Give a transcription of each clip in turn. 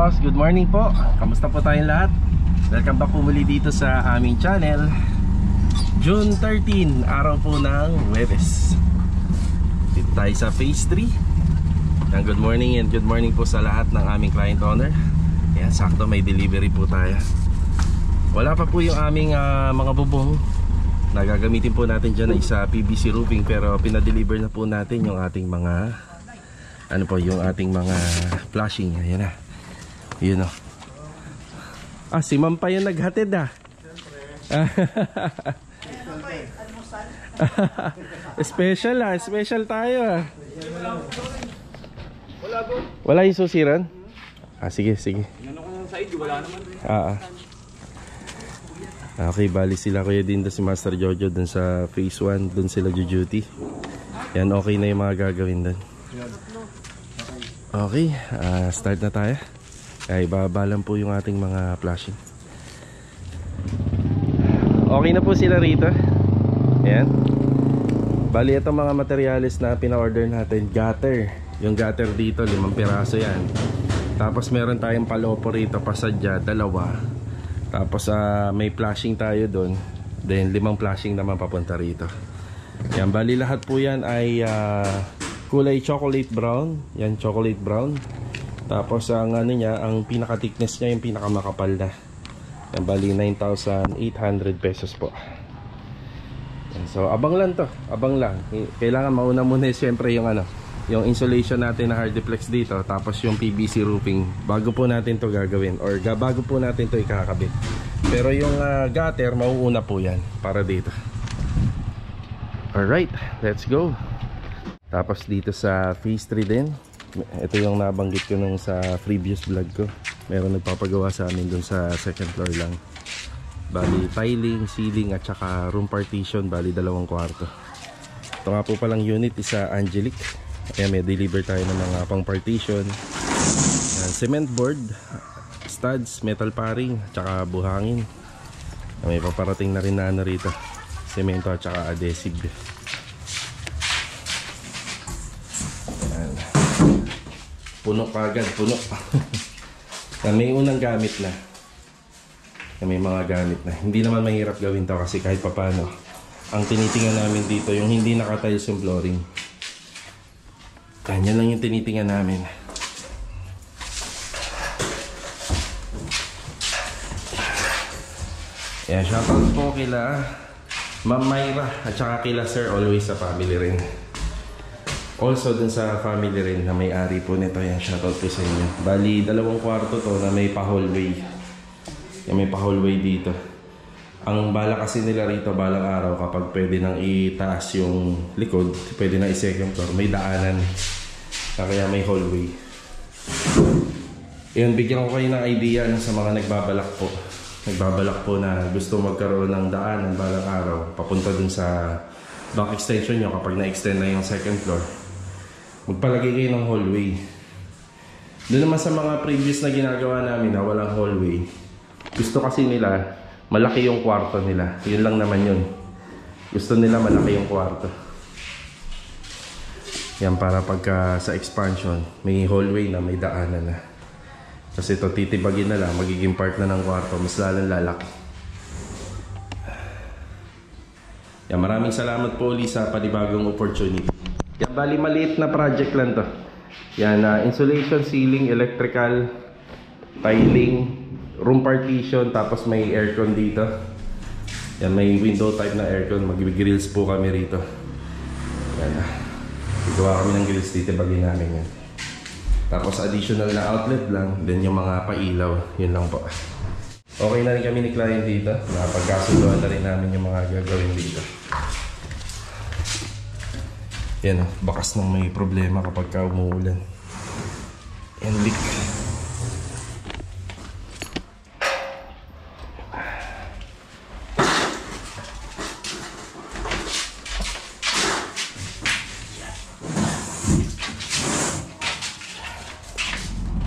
boss, good morning po. Kamusta po tayong lahat? Welcome back po muli dito sa aming channel. June 13, araw po ng Huwebes. Dito tayo sa phase 3. Good morning and good morning po sa lahat ng aming client owner. Yan, sakto may delivery po tayo. Wala pa po yung aming mga bubong. Nagagamitin po natin dyan na isa PVC roofing, pero pinadeliver na po natin yung ating mga yung ating mga flashing. Ayan na. Yun o. Si Ma'am pa yung naghatid Special special tayo Wala yung susiran? Sige. Inano ko ng side, wala naman. Okay, bali sila kuya din si Master Jojo dun sa phase 1. Dun sila duty. Yan, okay na yung mga gagawin dun. Okay, start na tayo. Ay, babalan po yung ating mga flashing. Okay na po sila rito. Ayan. Bali, itong mga materyales na pina-order natin. Gutter. Yung gutter dito, 5 piraso yan. Tapos meron tayong palopo rito, pasadya, 2. Tapos may flashing tayo doon. Then 5 flashing naman papunta rito. Yan, bali lahat po yan ay kulay chocolate brown. Yan, chocolate brown. Tapos ang ang pinaka thickness niya, yung pinaka makapal na. Yan, bali 9,800 pesos po. Yan, so abang lang to, abang lang. Kailangan mauna muna siyempre yung yung insulation natin na Hardiplex dito, tapos yung PVC roofing bago po natin to gagawin, or bago po natin to ikakabit. Pero yung gutter, mauuna po yan para dito. Alright, let's go. Tapos dito sa phase 3 din, ito yung nabanggit ko nung sa previous vlog ko. Meron nagpapagawa sa amin dun sa second floor lang. Bali tiling, ceiling at saka room partition, bali 2 kwarto. Ito nga po palang unit, isa Angelic. Ayan, may deliver tayo ng mga pang partition. Ayan, cement board, studs, metal paring, at saka buhangin. May paparating na rin na rito, semento at saka adhesive. Ayan. Puno kagad, puno. May unang gamit na. May mga gamit na. Hindi naman mahirap gawin to kasi kahit papano. Ang tinitingnan namin dito, yung hindi naka-tiles yung flooring. Yan lang yung tinitingnan namin. Yan, shoutout po kila Ma'am Myra at saka kila Sir Always sa family rin. Also dun sa family rin na may-ari po nito. Yan, shoutout po sa inyo. Bali, 2 kwarto to na may pa-hallway. Yan, may pa-hallway dito. Ang bala kasi nila rito balang araw, kapag pwede nang itaas yung likod, pwede na i-second floor, may daanan. Kaya may hallway. Yun, bigyan ko kayo ng idea sa mga nagbabalak po na gusto magkaroon ng daanan balang araw papunta dun sa back extension nyo. Kapag na-extend na yung second floor, magpalagay kayo ng hallway. Doon naman sa mga previous na ginagawa namin na walang hallway, gusto kasi nila malaki yung kwarto nila. Yun lang naman yun. Gusto nila malaki yung kwarto. Yan, para pagka sa expansion, may hallway na, may daanan na. Kasi ito titibagin na lang, magiging part na ng kwarto, mas lalong lalaki. Yan, maraming salamat po ulit sa panibagong opportunity. Yan, bali maliit na project lang to. Yan, insulation, ceiling, electrical, tiling, room partition, tapos may aircon dito. Yan, may window type na aircon. Mag-grills po kami rito. Yan, gawa kami ng grills dito, bagay namin yan. Tapos additional na outlet lang, then yung mga pailaw, yun lang po. Okay na rin kami ni client dito. Napagkasunduan na rin namin yung mga gagawin dito. Yan, bakas nang may problema kapag ka umuulan. Yan, leak.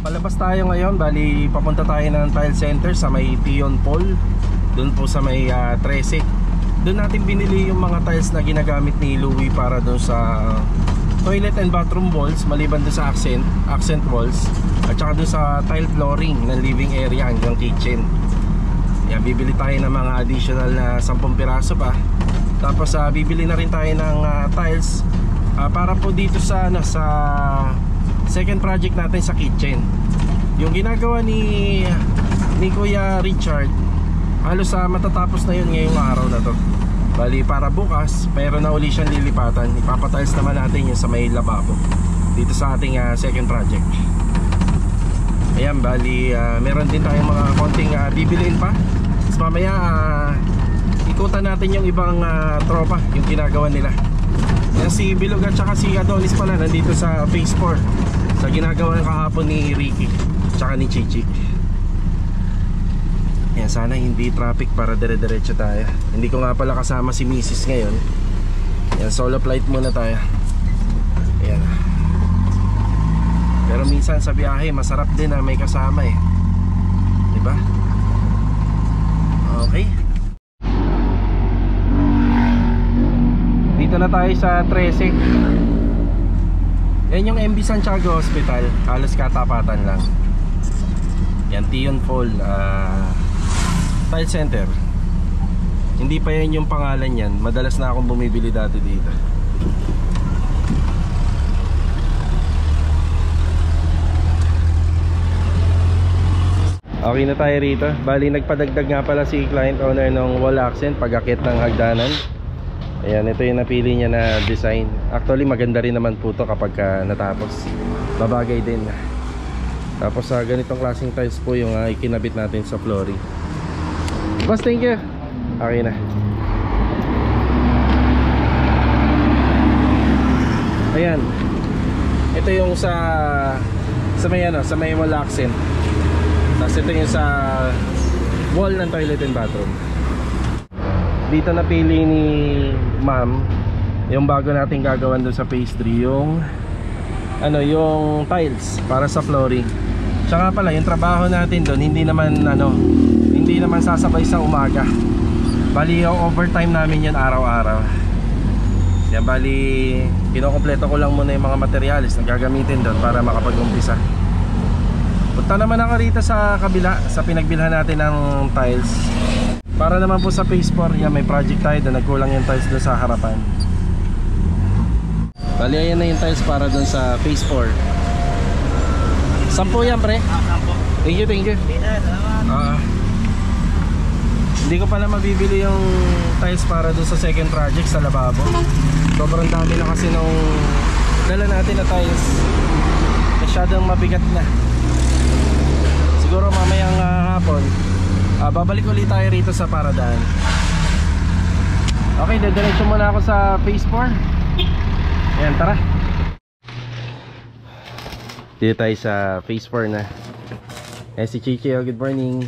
Palabas tayo ngayon, bali papunta tayo ng tile center sa may Tion Pole. Doon po sa may 13. Doon natin binili yung mga tiles na ginagamit ni Louie para doon sa toilet and bathroom walls, maliban doon sa accent walls, at saka doon sa tile flooring ng living area hanggang kitchen. Yan, bibili tayo ng mga additional na 10 piraso pa. Tapos bibili na rin tayo ng tiles para po dito sa sa second project natin sa kitchen. Yung ginagawa ni Kuya Richard, halos matatapos na yun ngayong araw na to. Bali para bukas mayroon na uli siyang lilipatan. Ipapatiles naman natin yung sa may lababo dito sa ating second project. Ayan, bali meron din tayong mga konting bibiliin pa. Tapos mamaya ikutan natin yung ibang tropa, yung ginagawa nila. Yan, si Bilog at saka si Adonis pala nandito sa phase 4 sa ginagawa ng kahapon ni Ricky tsaka ni Chichi. Yan, sana hindi traffic para dire-diretso tayo. Hindi ko nga pala kasama si Mrs. ngayon. Yan, solo flight muna tayo. Yan. Pero minsan sa biyahe masarap din na may kasama eh. Diba? Okay. Dito na tayo sa 13. Yan yung MB Santiago Hospital. Halos katapatan lang. Yan, Tion Fall Tile Center. Hindi pa yan yung pangalan yan. Madalas na akong bumibili dati dito. Okay na tayo rito. Bali nagpadagdag nga pala si client owner ng wall accent pag-akit ng hagdanan. Ayan, ito yung napili niya na design. Actually maganda rin naman po to kapag natapos. Babagay din. Tapos ganitong klaseng tiles po yung ikinabit natin sa flooring. Boss, thank you. Okay na. Ayan. Ito yung sa may sa may wall accent. Tapos ito yung sa wall ng toilet and bathroom. Dito napili ni ma'am yung bago nating gagawan doon sa phase 3, yung yung tiles para sa flooring. Tsaka pala yung trabaho natin doon hindi naman sasabay sa umaga. Bali yung overtime namin yan araw-araw. Yan, bali kinokompleto ko lang muna yung mga materials na gagamitin doon para makapag-umpisa. Punta naman ako rito sa kabila, sa pinagbilhan natin ng tiles. Para naman po sa phase 4, yan, may project tayo doon. Nagkulang yung tiles doon sa harapan. Bali ayan na yung tiles para doon sa phase 4. 10 yan, pre. 10. Thank you. Hindi ko pala mabibili yung tiles para doon sa second project sa lababo. Sobrang dami na kasi nung dala natin na tiles. Masyadong mabigat na. Siguro mamayang hapon babalik ulit tayo rito sa paradaan. Okay, dediretso muna ako sa phase 4. Ayan, tara. Dito tayo sa phase 4 na. Si Chichi, good morning.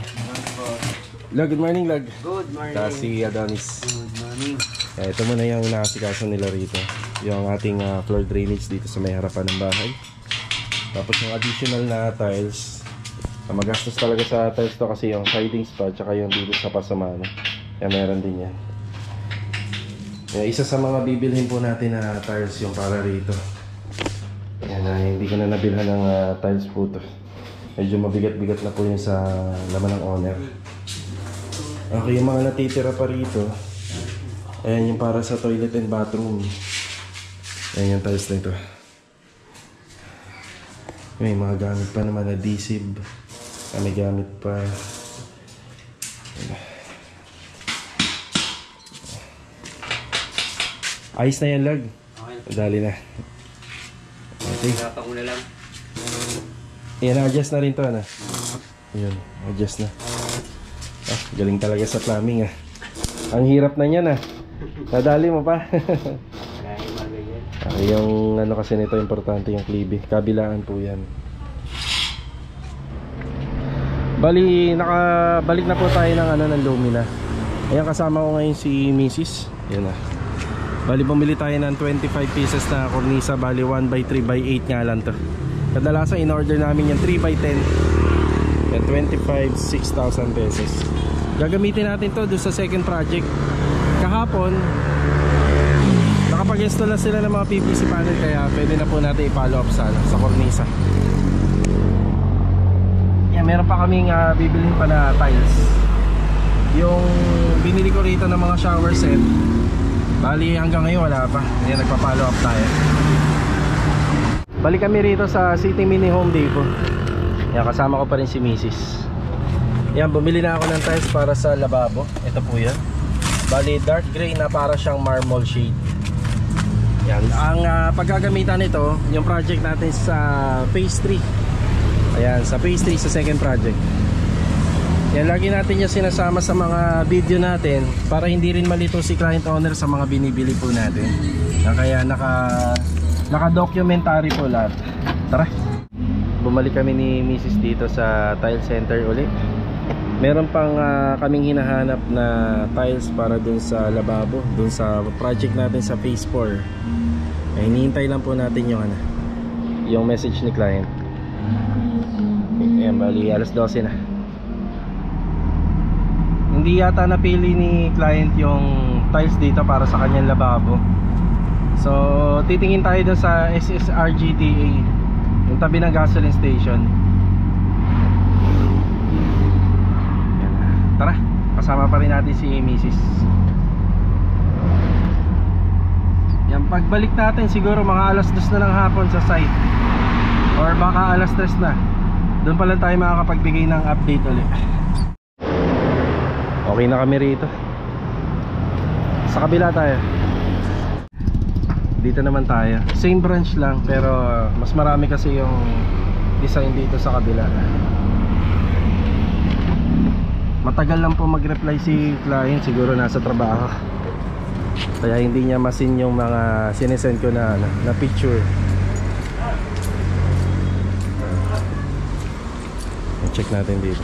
Log, good morning, Log. Good morning. Si Adonis. Good morning. Ito muna yung nakasikaso nila rito. Yung ating floor drainage dito sa may harapan ng bahay. Tapos yung additional na tiles. Magastos talaga sa tiles to kasi yung sidings pa tsaka yung dito sa pasamano. Kaya meron din yan. Isa sa mga bibilhin po natin na tiles yung para rito. Yan, hindi ko na nabilhan ng tiles po to. Medyo mabigat-bigat na po yun sa laman ng owner. Okay, yung mga natitira pa rito, ayan yung para sa toilet and bathroom. Ayan yung tiles na ito. May mga gamit pa naman na adhesive. May gamit pa. Ayos na yan, Lag. Okay. Dali na. Okay. Hirapan ko na lang. Ayan, adjust na rin to, ano? Ayan, adjust na. Galing talaga sa plumbing, Ang hirap na niyan, Nadali mo pa. Kaya magayon. Yung kasi nito, importante yung klibi. Kabilaan po yan. Bali, nakabalik na po tayo ng Lumina. Ayan, kasama ko ngayon si Mrs. Yan Bali, bumili tayo ng 25 pieces na kornisa. Bali, 1x3x8 nga lang to. Kadalasan in-order namin yung 3x10. Yan, 25, 6,000 pesos. Gagamitin natin to doon sa second project. Kahapon, nakapag-install na sila ng mga PVC panel, kaya pwede na po natin i-follow up sa cornisa. Yan, meron pa kaming bibilhin pa na tiles. Yung binili ko rito ng mga shower set, bali hanggang ngayon wala pa. Yan, nagpa-follow up tayo. Balik kami rito sa City Mini Home Depot. Yan, kasama ko pa rin si Mrs. Yan, bumili na ako ng tiles para sa lababo. Ito po yan. Bali dark gray na para siyang marble shade. Yan, ang paggagamitan nito, yung project natin sa phase 3. Ayan, sa phase 3 sa second project. Yan, lagi natin yung sinasama sa mga video natin para hindi rin malito si client owner sa mga binibili po natin. Kaya naka-documentary po lahat. Tara. Bumalik kami ni Mrs. dito sa tile center ulit. Meron pang kaming hinahanap na tiles para dun sa lababo, dun sa project natin sa phase 4. Ay, hinihintay lang po natin yung message ni client. Ayan, bali alas 12 na. Hindi yata napili ni client yung tiles dito para sa kanyang lababo. So titingin tayo dun sa SSRGTA, yung tabi ng gasoline station. Tara, kasama pa rin natin si Mrs. Yan, pagbalik natin siguro mga alas 2 na ng hapon sa site, or baka alas 3 na. Doon pa lang tayo makakapagbigay ng update ulit. Okay na kami rito. Sa kabila tayo. Dito naman tayo. Same branch lang, pero mas marami kasi yung design dito sa kabila. Matagal lang po mag-reply si client, siguro nasa trabaho. Kaya hindi niya masin yung mga sinesend ko na picture. Check natin dito.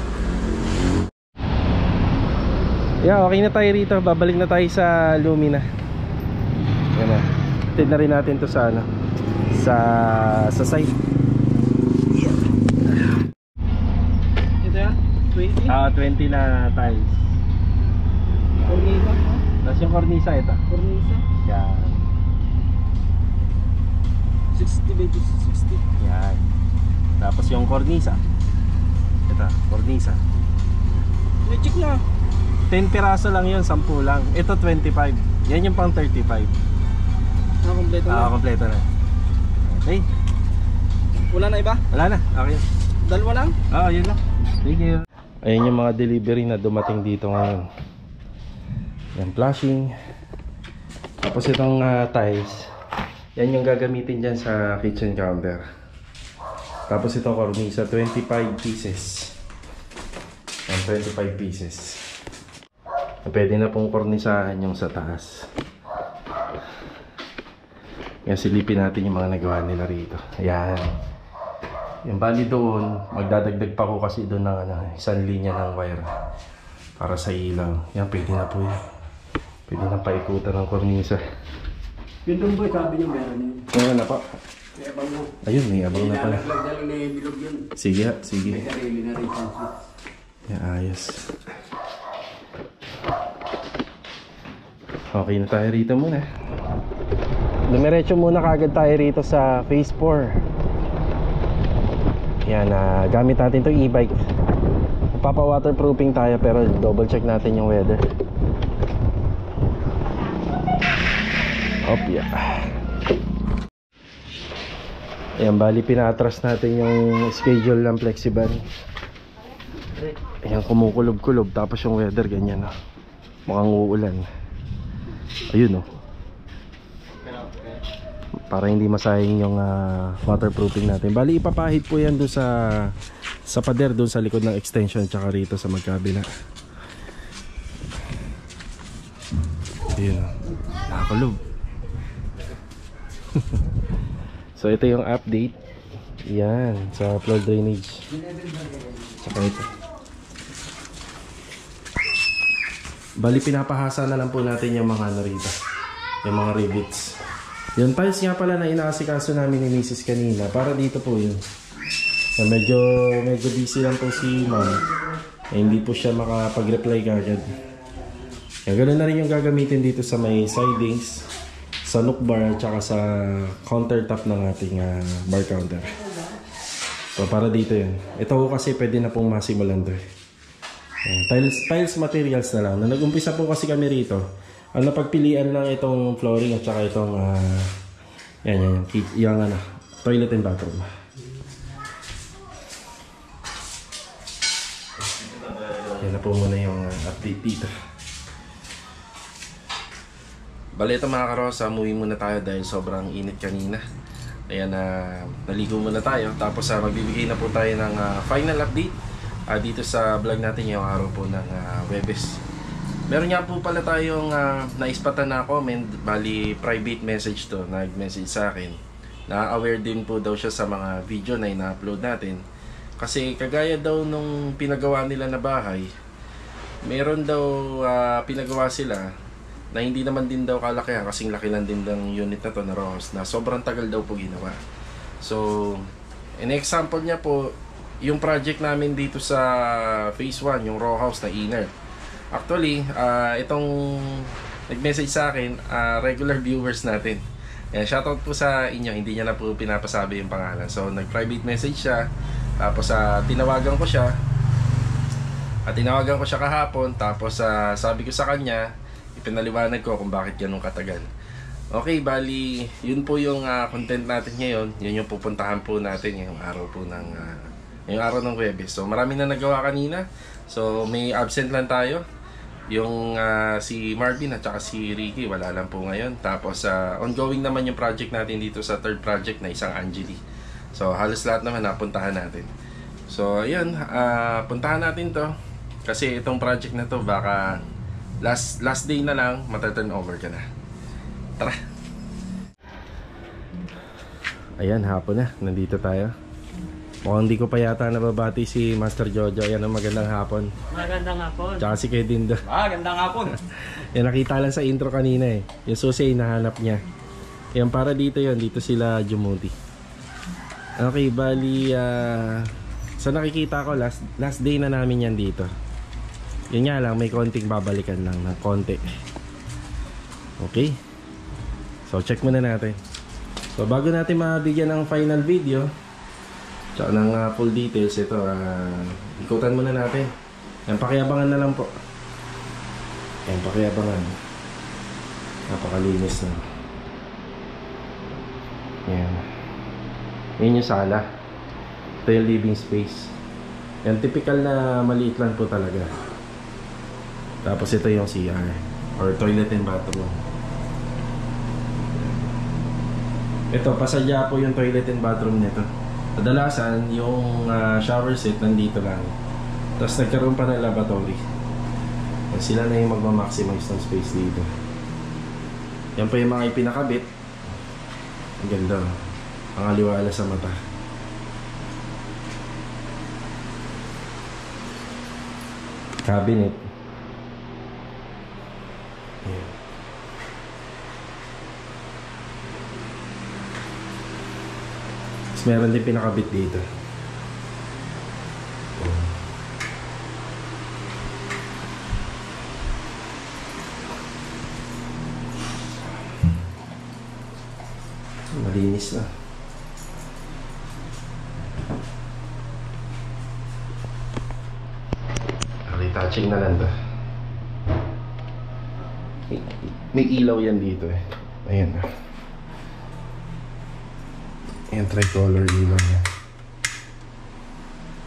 Yeah, okay na tayo rito. Babalik na tayo sa Lumina. Yan na. Tid na rin natin to sa sa site. Ito yan? 20? 20 na tiles. Cornisa? Tapos yung cornisa ito. Cornisa? Yan. 60 by 60. Yan. Tapos yung cornisa. Ito, cornisa. Check na. 10 piraso lang yun, 10 lang. Ito 25. Yan yung pang 35. Kompleto na. Kompleto na. Okay. Wala na iba? Wala na. Okay. Dalawa lang? Yun lang. Thank you. Ayan yung mga delivery na dumating dito ngayon. Yan, flashing. Tapos itong tiles, yan yung gagamitin dyan sa kitchen counter. Tapos itong cornisa, 25 pieces. Yan, 25 pieces. Pwede na pong kornisahan yung sa taas. Yan, silipin natin yung mga nagawa nila rito. Ayan. Yung bali doon, magdadagdag pa ko kasi doon ng isang linya ng wire para sa ilaw. Yan, pwede na po yun. Pwede na paikutan ng kornisa. Yun doon boy, sabi niyo meron yun. Ngayon na po. May abang mo. Ayun, may abang na pala. Ilalaglag na lang na yung bilog yun. Sige, sige. May sarili na rin siya. Yan, ayos. Okay na tayo rito muna. Dumiretso muna kagad tayo rito sa phase 4. Yan, gamit natin to e-bike. Papa-waterproofing tayo pero double check natin yung weather. Yeah. Ayan, bali pinatras natin yung schedule ng Flexiban. Ayan, kumukulob-kulob. Tapos yung weather ganyan, mukhang uulan. Ayun, para hindi masayang yung waterproofing natin. Bali ipapahid po yan doon sa pader, doon sa likod ng extension, tsaka rito sa magkabila. Ayun, nakakulob. So ito yung update. Yan, sa floor drainage. Saka ito. Bali pinapahasa na lang po natin yung mga rito, yung mga rivets. Yung tiles nga pala na inaasikaso namin ni Mrs. kanina, para dito po yun. So, medyo busy lang po si ma'am. Hindi po siya makapag-reply kagad. Kaya ganoon na rin yung gagamitin dito sa may sidings, sa look bar at saka sa countertop ng ating bar counter. So para dito yun. Ito ko kasi pwede na pong masimulan to. Tiles materials na lang. Nung nag-umpisa po kasi kami rito, ang napagpilian lang itong flooring at saka itong yung toilet and bathroom. Yan na po muna yung update dito. Bale ito mga karosa, umuwi muna tayo dahil sobrang init kanina. Ayan, naligo muna tayo. Tapos magbibigay na po tayo ng final update dito sa vlog natin yung araw po ng Webes. Meron nga po pala tayong naispatan na comment, bali private message to, nag-message sa akin. Na-aware din po daw siya sa mga video na ina-upload natin. Kasi kagaya daw nung pinagawa nila na bahay, meron daw pinagawa sila na hindi naman din daw kalakihan, kasing laki lang din ng unit na to na row house, na sobrang tagal daw po ginawa. So, an example niya po, yung project namin dito sa phase 1, yung row house na inner. Actually, itong nag-message sa akin, regular viewers natin. Ayan, shoutout po sa inyo, hindi niya na po pinapasabi yung pangalan. So, nag-private message siya, tapos tinawagan ko siya. Tinawagan ko siya kahapon, tapos sabi ko sa kanya, ipinaliwanag ko kung bakit ganun katagal. Okay, bali, yun po yung content natin ngayon. Yun yung pupuntahan po natin yung araw po ng yung araw ng Webes. So marami na nagawa kanina. So may absent lang tayo. Yung si Marvin at saka si Ricky wala lang po ngayon. Tapos ongoing naman yung project natin dito sa third project na isang Angeli. So halos lahat naman napuntahan natin. So ayun, puntahan natin to. Kasi itong project na to baka last day na lang, mata-turn over ka na. Tara! Ayan, hapon na. Nandito tayo. Mukhang hindi ko pa yata nababati si Master Jojo. Ayan, magandang hapon. Magandang hapon. Tsaka si Kuya Dindo. Magandang hapon. Yan, nakita lang sa intro kanina eh. Yung susi, nahanap niya. Yan, para dito yun. Dito sila Jumuti. Okay, bali, sa nakikita ko, last day na namin yan dito. Yun nga lang, may konting babalikan lang ng konti. Okay. So, check muna natin. So, bago natin mabigyan ng final video, tsaka ng full details, ito, ikutan muna natin. Yan, pakiabangan na lang po. Yan, pakiabangan. Napakalinis na. Yan. Yan yung sala. Ito yung living space. Yan, typical na maliit lang po talaga. Tapos ito yung CR or toilet and bathroom. Ito, pasadya po yung toilet and bathroom nito. Kadalasan, yung shower set nandito lang. Tapos nagkaroon pa ng lavatory. Sila na yung magmamaximize ng space dito. Yan pa yung mga ipinakabit. Ang ganda. Ang aliwala sa mata. Cabinet. Ayan. Tapos meron din pinakabit dito. Malinis na. Retouching na lang to. May ilaw yan dito eh. Ayan. Ayan, tricolor ilaw niya.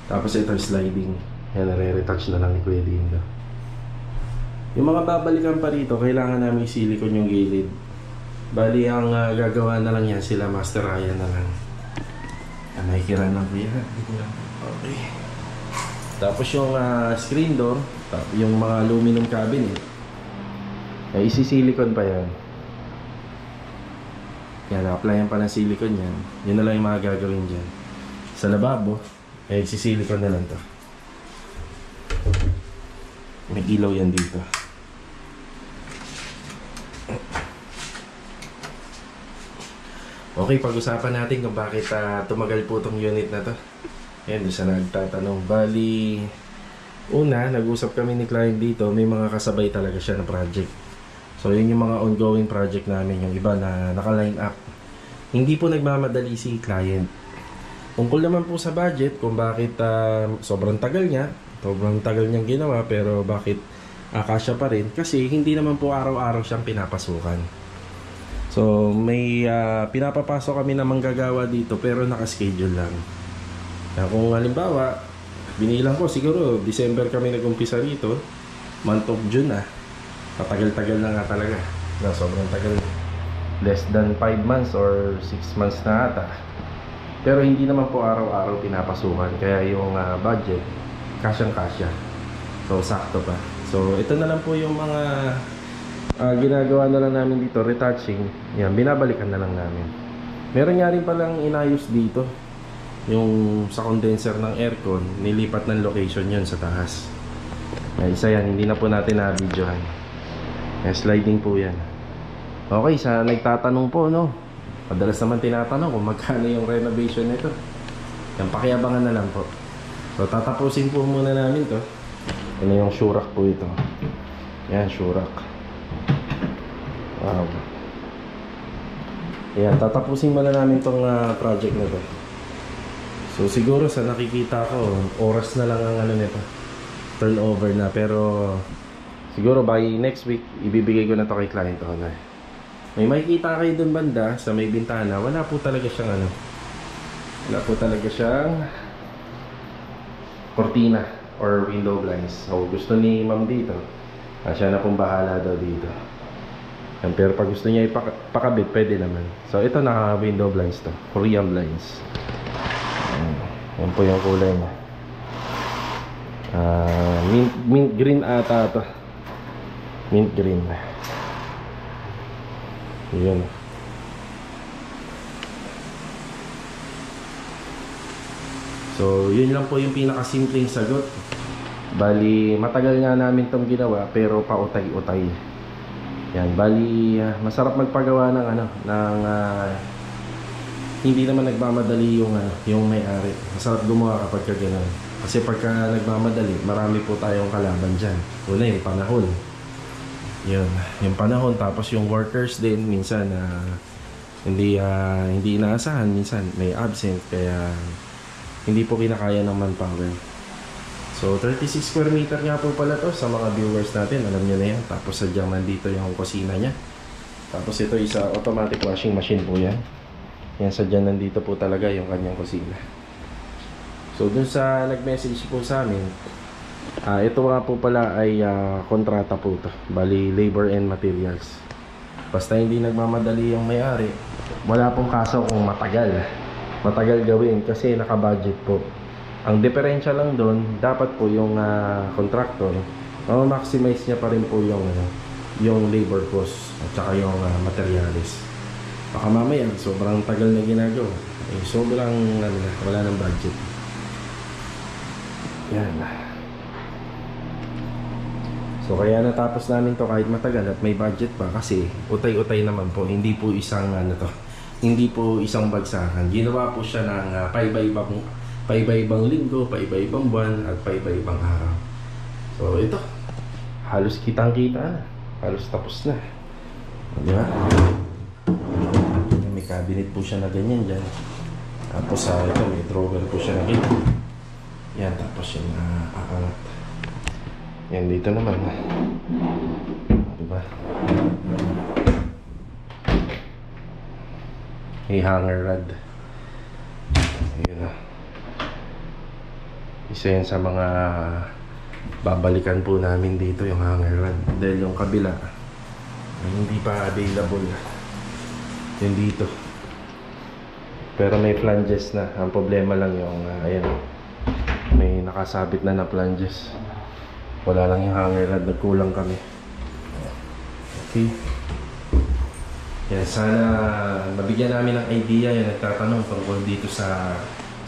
Tapos ito sliding. Ayan, nare-retouch na lang ni Kuya Dindo. Yung mga babalikan pa rito, kailangan namin silicone yung gilid. Bali, ang gagawa na lang yan sila, Master Ryan na lang. Ayan, nakikiran lang po yan. Okay. Tapos yung screen door, yung mga aluminum cabinet, ay isisilicone pa yan. Yan, na-applyan pa ng silicone yan. Yun na lang yung mga gagawin dyan. Sa lababo, ay isisilicone na lang to. May ilaw yan dito. Okay, pag-usapan natin kung bakit tumagal po tong unit na to. Ayan, doon sa nagtatanong. Bali, una, nag-usap kami ni client dito, may mga kasabay talaga siya na project. So yun yung mga ongoing project namin, yung iba na naka-line up. Hindi po nagmamadali si client. Tungkol naman po sa budget, kung bakit sobrang tagal niyang ginawa, pero bakit kasya pa rin, kasi hindi naman po araw-araw siyang pinapasukan. So may pinapapasok kami na manggagawa dito, pero naka-schedule lang. Kaya kung halimbawa, binilang ko siguro December kami nag-umpisa rito, month of June Patagal-tagal na nga talaga. Sobrang tagal. Less than 5 months or 6 months na ata. Pero hindi naman po araw-araw pinapasukan. Kaya yung budget, kasyang-kasya. So, sakto pa. So, ito na lang po yung mga ginagawa na lang namin dito. Retouching. Yan, binabalikan na lang namin. Meron nga rin palang inayos dito. Yung sa condenser ng aircon, nilipat ng location yun sa taas. Isa yan, hindi na po natin na-videohan. Sliding po yan. Okay, sa nagtatanong po, no? Madalas naman tinatanong kung magkano yung renovation nito. Yan, pakiabangan na lang po. So, tatapusin po muna namin to. Ano yung shurak po ito. Yan, shurak. Wow. Yan, tatapusin muna namin tong project na to. So, siguro sa nakikita ko, oras na lang ang ano nito. Turnover na, pero siguro by next week ibibigay ko na to kay client owner. May makikita kayo dun banda sa may bintana, wala po talaga siyang cortina or window blinds. So gusto ni ma'am dito, siya na pong bahala daw dito. Pero pag gusto niya ipakabit, pwede naman. So ito, naka window blinds to, Korean blinds. Yan po yung kulay niya. Mint green ata to. Mint green. Yun. So yun lang po yung pinakasimpleng sagot. Bali matagal nga namin tong ginawa, pero pautay-utay. Yan, bali masarap magpagawa ng hindi naman nagmamadali yung may-ari. Masarap gumawa kapag gano'n. Kasi pagka nagmamadali, marami po tayong kalaban dyan. Una, yung panahon. Yun, yung panahon. Tapos yung workers din, minsan hindi inaasahan. Minsan may absent, kaya hindi po kinakaya ng manpower. So 36 square meter nga po pala to sa mga viewers natin. Alam nyo na yan. Tapos sadyang nandito yung kusina niya. Tapos ito isa automatic washing machine po yan. Yan, sadyang nandito po talaga yung kanyang kusina. So dun sa nag-message po sa amin, ito nga po pala ay kontrata po to. Bali labor and materials. Basta hindi nagmamadali yung may-ari, wala pong kaso kung matagal gawin kasi naka-budget po. Ang diferensya lang doon, dapat po yung contractor ma-maximize niya pa rin po yung labor cost at saka yung materials. Baka mamaya sobrang tagal na ginagawa, sobrang wala ng budget. Yan. So kaya natapos namin to kahit matagal at may budget pa, kasi utay-utay naman po. Hindi po isang hindi po isang bagsakan. Ginawa po siya ng paiba-ibang linggo, paiba-ibang buwan at paiba-ibang araw. So ito, halos kitang-kita na. Halos tapos na. Di ba? May cabinet po siya na ganyan dyan. Tapos ito, may drawer po siya na ganyan. Yan, tapos yung aangat. Yan, dito naman. Diba? May hanger rod. Ayun na. Isa yan sa mga babalikan po namin dito, yung hanger rod. Dahil yung kabila hindi pa available. Yun dito. Pero may flanges na. Ang problema lang yung ayan, may nakasabit na flanges. Wala lang yung hanger rod, nagkulang kami. Okay. Yan, sana mabigyan namin ng idea yung nagtatanong tungkol dito sa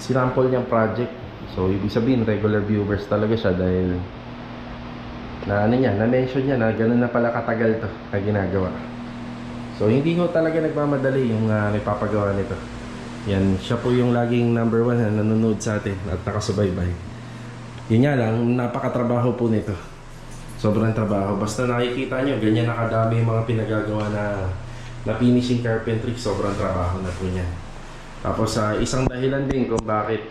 sinample niyang project. So ibig sabihin regular viewers talaga siya, dahil na-mention niya na gano'n na pala katagal to na ginagawa. So hindi ko talaga nagmamadali yung may papagawa nito. Yan, siya po yung laging number 1 na nanonood sa atin at nakasubaybay. Yun nga lang, napakatrabaho po nito. Sobrang trabaho. Basta nakikita nyo, ganyan nakadami yung mga pinagagawa na finishing carpentry. Sobrang trabaho na po niyan. Tapos isang dahilan din kung bakit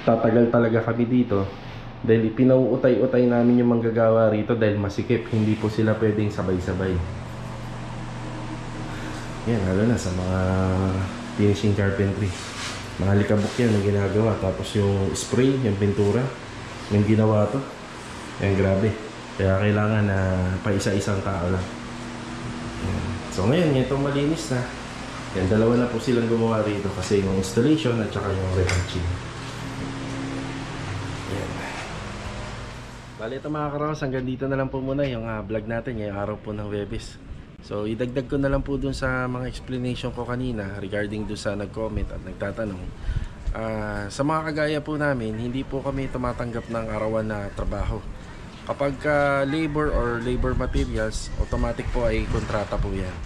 tatagal talaga kami dito, dahil pinauutay-utay namin yung manggagawa rito dahil masikip. Hindi po sila pwedeng sabay-sabay. Yan, lalo na sa mga finishing carpentry. Mga likabok yan ang ginagawa. Tapos yung spray, yung pintura, yung ginawa to. Yan, grabe. Kaya kailangan na paisa-isang tao lang. Yan. So ngayon, itong malinis na. Yan, dalawa na po silang gumawa rito kasi yung installation at saka yung retouching. Yan. Bali ito mga karaos, hanggang dito na lang po muna yung vlog natin ngayong araw po ng Huwebes. So idagdag ko na lang po dun sa mga explanation ko kanina regarding dun sa nag-comment at nagtatanong. Sa mga kagaya po namin, hindi po kami tumatanggap ng arawan na trabaho. Kapag labor or labor materials, automatic po ay kontrata po yan.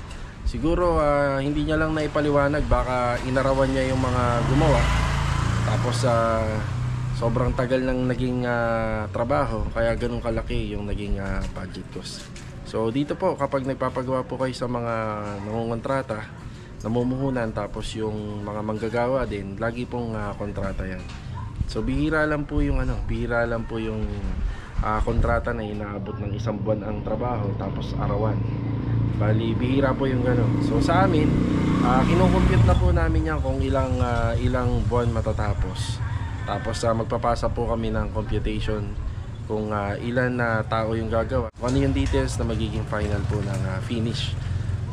Siguro hindi niya lang naipaliwanag, baka inarawan niya yung mga gumawa. Tapos sobrang tagal ng naging trabaho, kaya ganun kalaki yung naging budget cost. So dito po, kapag nagpapagawa po kayo sa mga nangungontrata, namumuhunan, tapos yung mga manggagawa din, lagi pong kontrata yan. So bihira lang po yung kontrata na inaabot ng isang buwan ang trabaho tapos arawan. Bali bihira po yung gano'n. So sa amin, kinukompute na po namin yan kung ilang buwan matatapos. Tapos magpapasa po kami ng computation kung ilan na tao yung gagawa, kung ano yung details na magiging final po ng finish.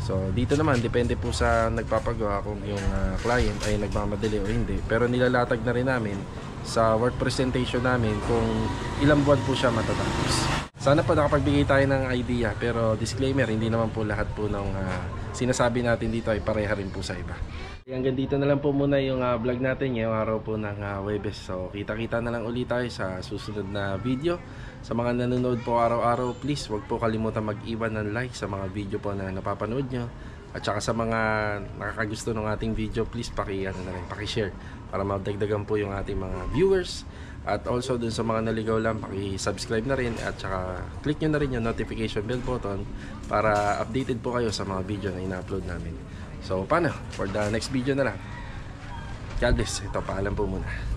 So dito naman depende po sa nagpapagawa kung yung client ay nagmamadali o hindi. Pero nilalatag na rin namin sa work presentation namin kung ilang buwan po siya matatapos. Sana po nakapagbigay tayo ng idea, pero disclaimer, hindi naman po lahat po ng sinasabi natin dito ay pareha rin po sa iba. Hanggang dito na lang po muna yung vlog natin ngayong araw po ng Huwebes. So kita-kita na lang ulit tayo sa susunod na video. Sa mga nanonood po araw-araw, please wag po kalimutan mag-iwan ng like sa mga video po na napapanood nyo. At saka sa mga nakakagusto ng ating video, please paki-share para madagdagan po yung ating mga viewers. At also dun sa mga naligaw lang, paki-subscribe na rin at saka click nyo na rin yung notification bell button para updated po kayo sa mga video na ina-upload namin. So paano? For the next video na lang. God bless. Ito, paalam po muna.